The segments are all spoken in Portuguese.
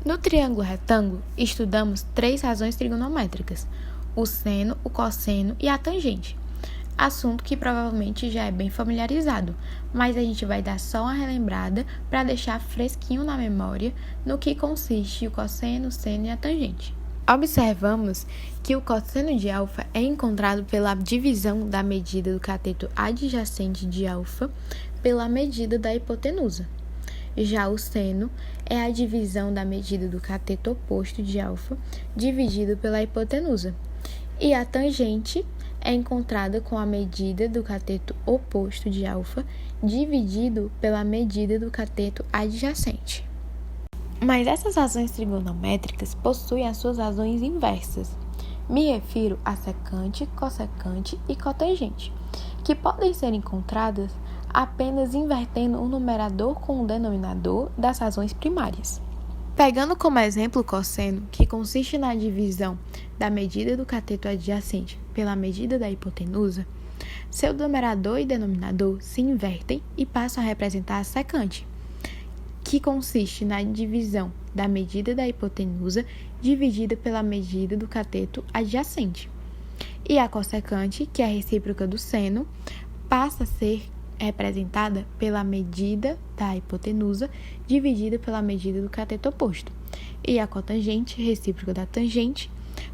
No triângulo retângulo, estudamos 3 razões trigonométricas: o seno, o cosseno e a tangente. Assunto que provavelmente já é bem familiarizado, mas a gente vai dar só uma relembrada para deixar fresquinho na memória no que consiste o cosseno, o seno e a tangente. Observamos que o cosseno de alfa é encontrado pela divisão da medida do cateto adjacente de alfa pela medida da hipotenusa. Já o seno é a divisão da medida do cateto oposto de alfa dividido pela hipotenusa. E a tangente é encontrada com a medida do cateto oposto de alfa dividido pela medida do cateto adjacente. Mas essas razões trigonométricas possuem as suas razões inversas. Me refiro a secante, cossecante e cotangente, que podem ser encontradas apenas invertendo o numerador com o denominador das razões primárias. Pegando como exemplo o cosseno, que consiste na divisão da medida do cateto adjacente pela medida da hipotenusa, seu numerador e denominador se invertem e passam a representar a secante, que consiste na divisão da medida da hipotenusa dividida pela medida do cateto adjacente. E a cossecante, que é a recíproca do seno, passa a ser representada pela medida da hipotenusa dividida pela medida do cateto oposto. E a cotangente, recíproca da tangente,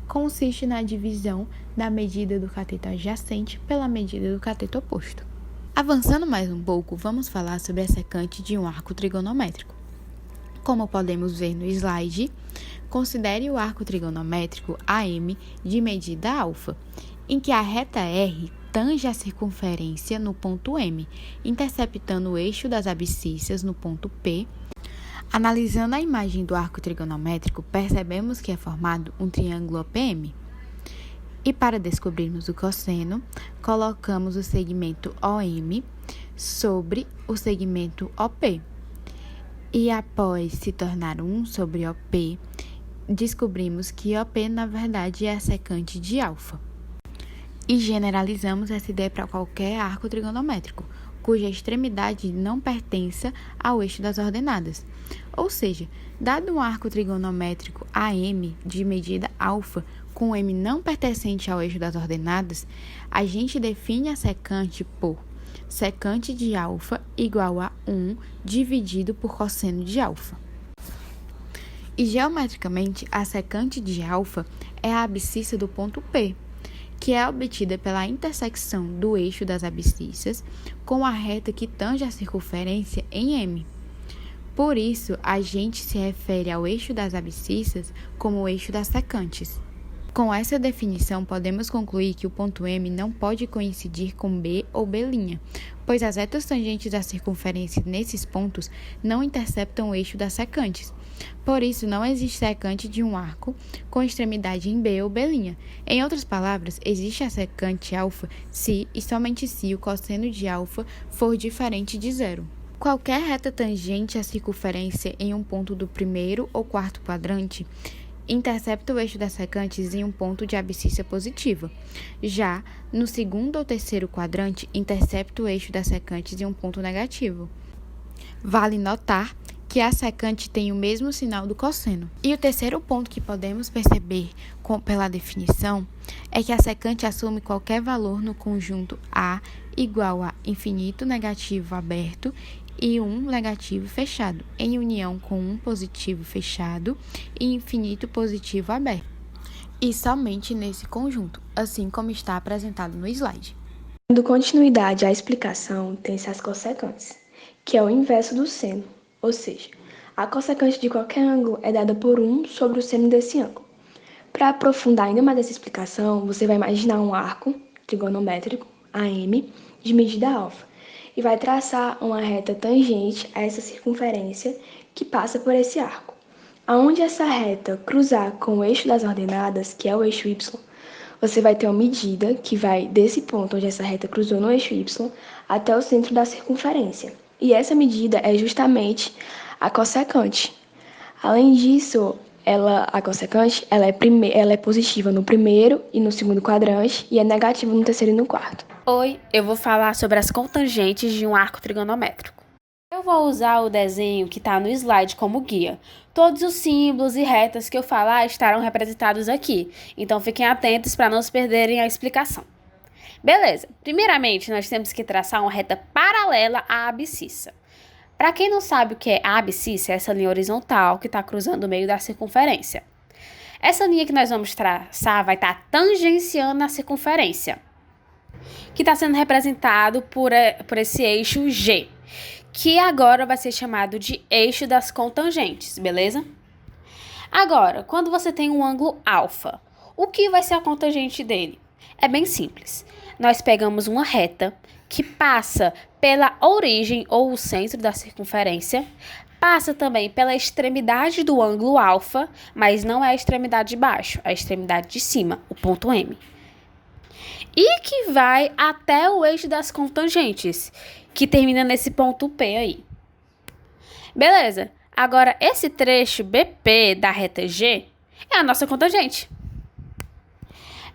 consiste na divisão da medida do cateto adjacente pela medida do cateto oposto. Avançando mais um pouco, vamos falar sobre a secante de um arco trigonométrico. Como podemos ver no slide, considere o arco trigonométrico AM de medida alfa, em que a reta R tange a circunferência no ponto M, interceptando o eixo das abscissas no ponto P. Analisando a imagem do arco trigonométrico, percebemos que é formado um triângulo OPM. E para descobrirmos o cosseno, colocamos o segmento OM sobre o segmento OP. E após se tornar 1 sobre OP, descobrimos que OP na verdade é a secante de alfa. E generalizamos essa ideia para qualquer arco trigonométrico, cuja extremidade não pertença ao eixo das ordenadas. Ou seja, dado um arco trigonométrico AM de medida alfa, com M não pertencente ao eixo das ordenadas, a gente define a secante por secante de alfa igual a 1 dividido por cosseno de alfa. E geometricamente, a secante de alfa é a abscissa do ponto P, que é obtida pela intersecção do eixo das abscissas com a reta que tange a circunferência em M. Por isso, a gente se refere ao eixo das abscissas como o eixo das secantes. Com essa definição, podemos concluir que o ponto M não pode coincidir com B ou B', pois as retas tangentes à circunferência nesses pontos não interceptam o eixo das secantes. Por isso, não existe secante de um arco com extremidade em B ou B'. Em outras palavras, existe a secante alfa se e somente se o cosseno de alfa for diferente de zero. Qualquer reta tangente à circunferência em um ponto do primeiro ou quarto quadrante intercepta o eixo das secantes em um ponto de abscissa positiva. Já no segundo ou terceiro quadrante, intercepta o eixo das secantes em um ponto negativo. Vale notar que a secante tem o mesmo sinal do cosseno. E o terceiro ponto que podemos perceber pela definição é que a secante assume qualquer valor no conjunto A igual a infinito negativo aberto e 1 negativo fechado, em união com 1 positivo fechado e infinito positivo aberto. E somente nesse conjunto, assim como está apresentado no slide. Dando continuidade à explicação, tem-se as cossecantes, que é o inverso do seno, ou seja, a cossecante de qualquer ângulo é dada por 1 sobre o seno desse ângulo. Para aprofundar ainda mais essa explicação, você vai imaginar um arco trigonométrico, AM, de medida alfa, e vai traçar uma reta tangente a essa circunferência que passa por esse arco. Aonde essa reta cruzar com o eixo das ordenadas, que é o eixo Y, você vai ter uma medida que vai desse ponto onde essa reta cruzou no eixo Y até o centro da circunferência. E essa medida é justamente a cossecante. Além disso, a cossecante ela é positiva no primeiro e no segundo quadrante e é negativa no terceiro e no quarto. Oi, eu vou falar sobre as cotangentes de um arco trigonométrico. Eu vou usar o desenho que está no slide como guia. Todos os símbolos e retas que eu falar estarão representados aqui, então fiquem atentos para não se perderem a explicação. Beleza, primeiramente nós temos que traçar uma reta paralela à abscissa. Para quem não sabe o que é a abscissa, é essa linha horizontal que está cruzando o meio da circunferência. Essa linha que nós vamos traçar vai estar tangenciando a circunferência, que está sendo representado por esse eixo G, que agora vai ser chamado de eixo das cotangentes, beleza? Agora, quando você tem um ângulo alfa, o que vai ser a cotangente dele? É bem simples. Nós pegamos uma reta que passa pela origem ou o centro da circunferência, passa também pela extremidade do ângulo alfa, mas não é a extremidade de baixo, é a extremidade de cima, o ponto M. E que vai até o eixo das cotangentes, que termina nesse ponto P aí. Beleza, agora esse trecho BP da reta G é a nossa cotangente.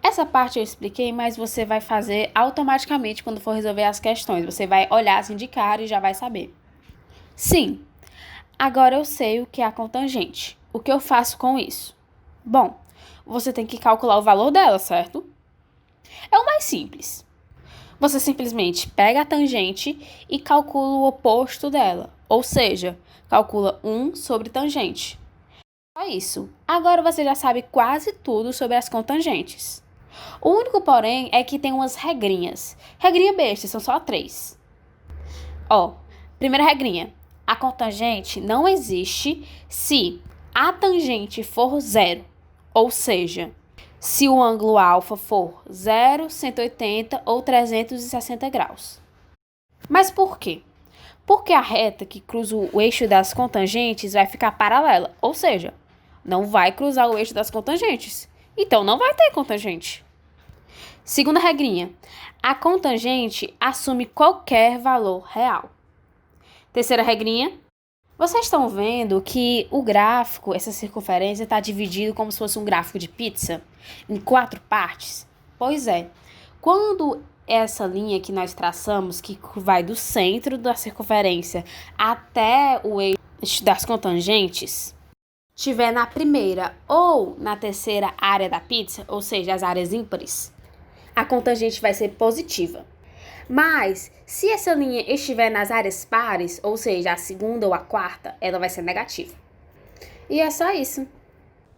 Essa parte eu expliquei, mas você vai fazer automaticamente quando for resolver as questões. Você vai olhar assim de cara e já vai saber. Sim, agora eu sei o que é a cotangente. O que eu faço com isso? Bom, você tem que calcular o valor dela, certo? É o mais simples. Você simplesmente pega a tangente e calcula o oposto dela. Ou seja, calcula 1 sobre tangente. Só isso. Agora você já sabe quase tudo sobre as cotangentes. O único porém é que tem umas regrinhas. Regrinha besta, são só 3. Primeira regrinha. A cotangente não existe se a tangente for 0. Ou seja, se o ângulo alfa for 0, 180 ou 360 graus. Mas por quê? Porque a reta que cruza o eixo das cotangentes vai ficar paralela, ou seja, não vai cruzar o eixo das cotangentes. Então, não vai ter cotangente. Segunda regrinha. A cotangente assume qualquer valor real. Terceira regrinha. Vocês estão vendo que o gráfico, essa circunferência, está dividido como se fosse um gráfico de pizza, em 4 partes? Pois é. Quando essa linha que nós traçamos, que vai do centro da circunferência até o eixo das cotangentes, estiver na primeira ou na terceira área da pizza, ou seja, as áreas ímpares, a cotangente vai ser positiva. Mas, se essa linha estiver nas áreas pares, ou seja, a segunda ou a quarta, ela vai ser negativa. E é só isso.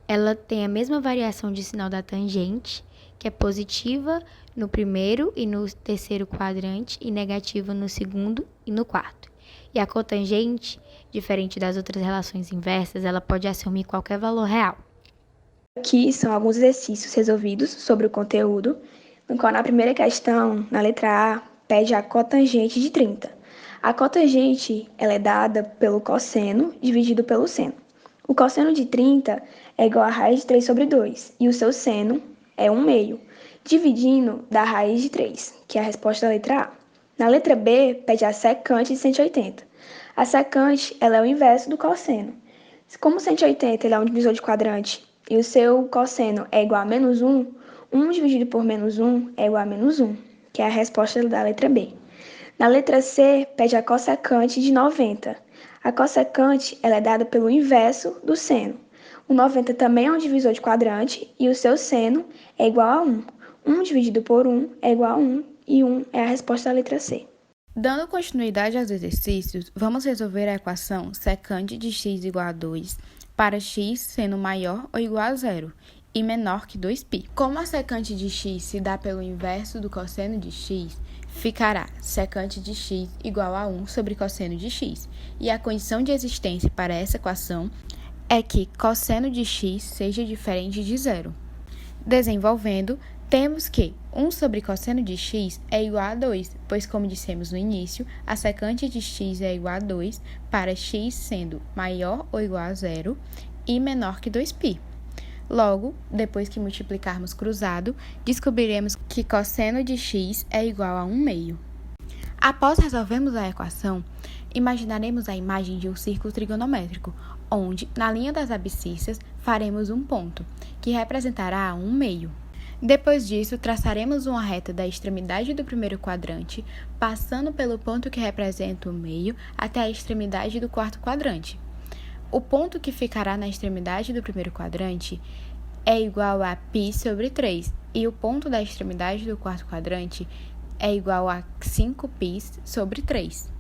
Ela tem a mesma variação de sinal da tangente, que é positiva no primeiro e no terceiro quadrante e negativa no segundo e no quarto. E a cotangente, diferente das outras relações inversas, ela pode assumir qualquer valor real. Aqui são alguns exercícios resolvidos sobre o conteúdo, no qual na primeira questão, na letra A, pede a cotangente de 30. A cotangente ela é dada pelo cosseno dividido pelo seno. O cosseno de 30 é igual a raiz de 3 sobre 2, e o seu seno é 1/2, dividindo da raiz de 3, que é a resposta da letra A. Na letra B, pede a secante de 180. A secante ela é o inverso do cosseno. Como 180 ele é um divisor de quadrante e o seu cosseno é igual a -1, 1 dividido por -1 é igual a -1, que é a resposta da letra B. Na letra C, pede a cossecante de 90. A cossecante ela é dada pelo inverso do seno. O 90 também é um divisor de quadrante e o seu seno é igual a 1. 1 dividido por 1 é igual a 1 e 1 é a resposta da letra C. Dando continuidade aos exercícios, vamos resolver a equação secante de x igual a 2 para x sendo maior ou igual a 0 e menor que 2π. Como a secante de x se dá pelo inverso do cosseno de x, ficará secante de x igual a 1 sobre cosseno de x. E a condição de existência para essa equação é que cosseno de x seja diferente de 0. Desenvolvendo, temos que 1 sobre cosseno de x é igual a 2, pois, como dissemos no início, a secante de x é igual a 2 para x sendo maior ou igual a 0 e menor que 2π. Logo, depois que multiplicarmos cruzado, descobriremos que cosseno de x é igual a 1/2. Após resolvermos a equação, imaginaremos a imagem de um círculo trigonométrico, onde, na linha das abscissas, faremos um ponto, que representará 1/2. Depois disso, traçaremos uma reta da extremidade do primeiro quadrante, passando pelo ponto que representa o meio até a extremidade do quarto quadrante. O ponto que ficará na extremidade do primeiro quadrante é igual a π sobre 3, e o ponto da extremidade do quarto quadrante é igual a 5π sobre 3.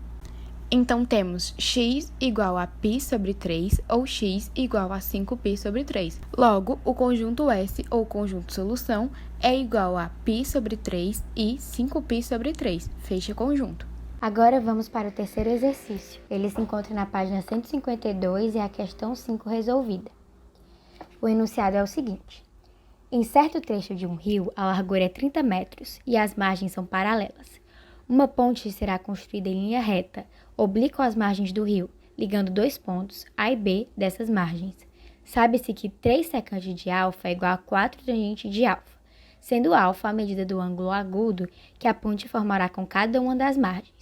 Então, temos x igual a π sobre 3 ou x igual a 5π sobre 3. Logo, o conjunto S, ou conjunto solução, é igual a π sobre 3 e 5π sobre 3. Fecha conjunto. Agora vamos para o terceiro exercício. Ele se encontra na página 152 e é a questão 5 resolvida. O enunciado é o seguinte. Em certo trecho de um rio, a largura é 30 metros e as margens são paralelas. Uma ponte será construída em linha reta, oblíqua às margens do rio, ligando dois pontos, A e B, dessas margens. Sabe-se que 3 secante de alfa é igual a 4 tangente de alfa, sendo alfa a medida do ângulo agudo que a ponte formará com cada uma das margens.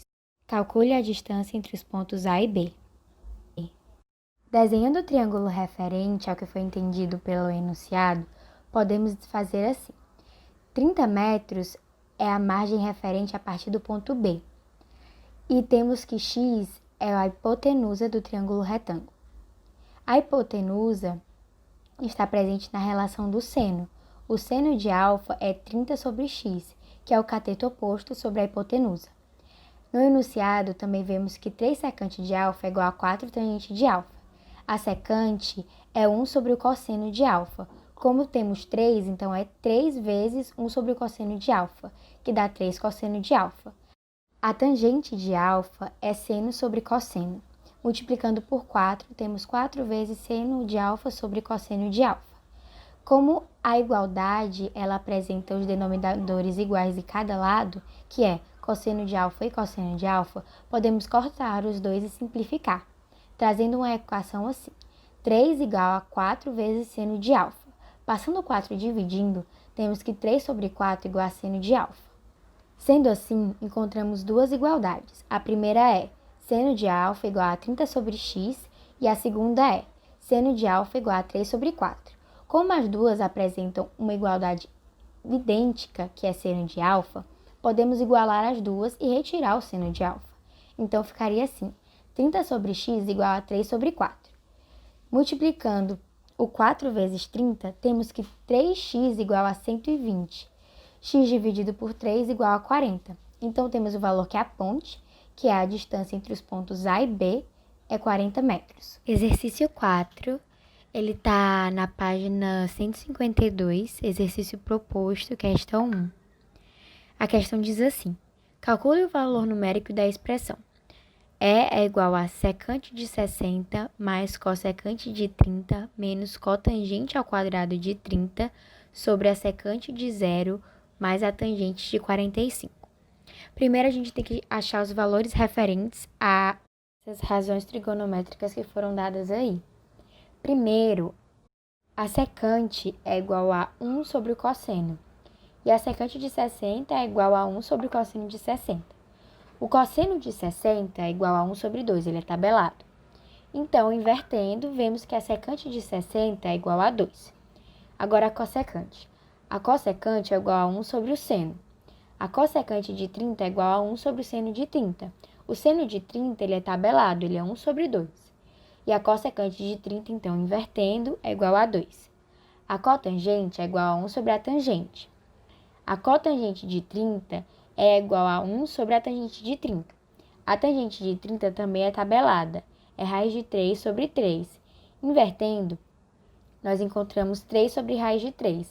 Calcule a distância entre os pontos A e B. Desenhando o triângulo referente ao que foi entendido pelo enunciado, podemos fazer assim. 30 metros é a margem referente a partir do ponto B. E temos que x é a hipotenusa do triângulo retângulo. A hipotenusa está presente na relação do seno. O seno de alfa é 30 sobre x, que é o cateto oposto sobre a hipotenusa. No enunciado, também vemos que 3 secante de alfa é igual a 4 tangente de alfa. A secante é 1 sobre o cosseno de alfa. Como temos 3, então é 3 vezes 1 sobre o cosseno de alfa, que dá 3 cosseno de alfa. A tangente de alfa é seno sobre cosseno. Multiplicando por 4, temos 4 vezes seno de alfa sobre cosseno de alfa. Como a igualdade ela apresenta os denominadores iguais de cada lado, que é cosseno de alfa e cosseno de alfa, podemos cortar os dois e simplificar, trazendo uma equação assim. 3 igual a 4 vezes seno de alfa. Passando o 4 e dividindo, temos que 3 sobre 4 igual a seno de alfa. Sendo assim, encontramos duas igualdades. A primeira é seno de alfa igual a 30 sobre x e a segunda é seno de alfa igual a 3 sobre 4. Como as duas apresentam uma igualdade idêntica, que é seno de alfa, podemos igualar as duas e retirar o seno de alfa. Então, ficaria assim, 30 sobre x igual a 3 sobre 4. Multiplicando o 4 vezes 30, temos que 3x igual a 120. X dividido por 3 igual a 40. Então, temos o valor que é a ponte, que é a distância entre os pontos A e B, é 40 metros. Exercício 4, ele está na página 152, exercício proposto, questão 1. A questão diz assim, calcule o valor numérico da expressão. E é igual a secante de 60 mais cossecante de 30 menos cotangente ao quadrado de 30 sobre a secante de 0 mais a tangente de 45. Primeiro, a gente tem que achar os valores referentes a essas razões trigonométricas que foram dadas aí. Primeiro, a secante é igual a 1 sobre o cosseno e a secante de 60 é igual a 1 sobre o cosseno de 60. O cosseno de 60 é igual a 1 sobre 2, ele é tabelado. Então, invertendo, vemos que a secante de 60 é igual a 2. Agora, a cossecante. A cossecante é igual a 1 sobre o seno. A cossecante de 30 é igual a 1 sobre o seno de 30. O seno de 30 ele é tabelado, ele é 1 sobre 2. E a cossecante de 30, então, invertendo, é igual a 2. A cotangente é igual a 1 sobre a tangente. A cotangente de 30 é igual a 1 sobre a tangente de 30. A tangente de 30 também é tabelada, é raiz de 3 sobre 3. Invertendo, nós encontramos 3 sobre raiz de 3,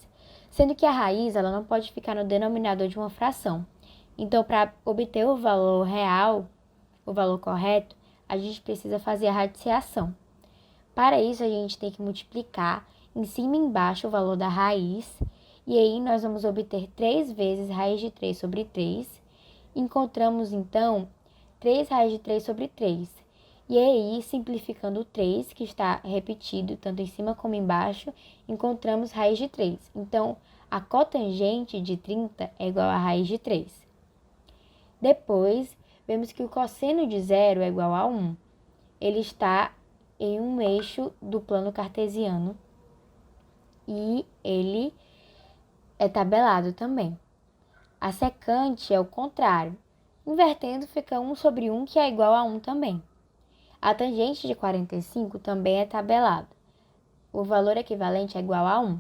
sendo que a raiz ela não pode ficar no denominador de uma fração. Então, para obter o valor real, o valor correto, a gente precisa fazer a radiciação. Para isso, a gente tem que multiplicar em cima e embaixo o valor da raiz, e aí nós vamos obter 3 vezes raiz de 3 sobre 3. Encontramos, então, 3 raiz de 3 sobre 3. E aí, simplificando o 3, que está repetido tanto em cima como embaixo, encontramos raiz de 3. Então, a cotangente de 30 é igual a raiz de 3. Depois, vemos que o cosseno de 0 é igual a 1. Ele está em um eixo do plano cartesiano e ele é tabelado também. A secante é o contrário. Invertendo fica 1 sobre 1, que é igual a 1 também. A tangente de 45 também é tabelado. O valor equivalente é igual a 1.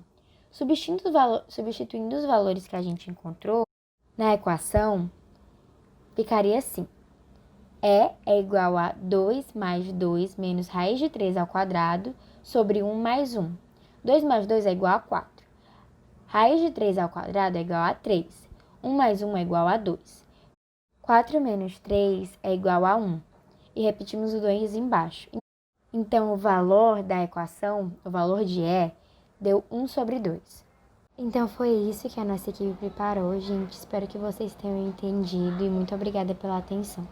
Substituindo os valores que a gente encontrou na equação, ficaria assim. É igual a 2 mais 2 menos raiz de 3 ao quadrado sobre 1 mais 1. 2 mais 2 é igual a 4. Raiz de 3 ao quadrado é igual a 3. 1 mais 1 é igual a 2. 4 menos 3 é igual a 1. E repetimos o 2 embaixo. Então, o valor da equação, o valor de E, deu 1 sobre 2. Então, foi isso que a nossa equipe preparou, gente. Espero que vocês tenham entendido e muito obrigada pela atenção.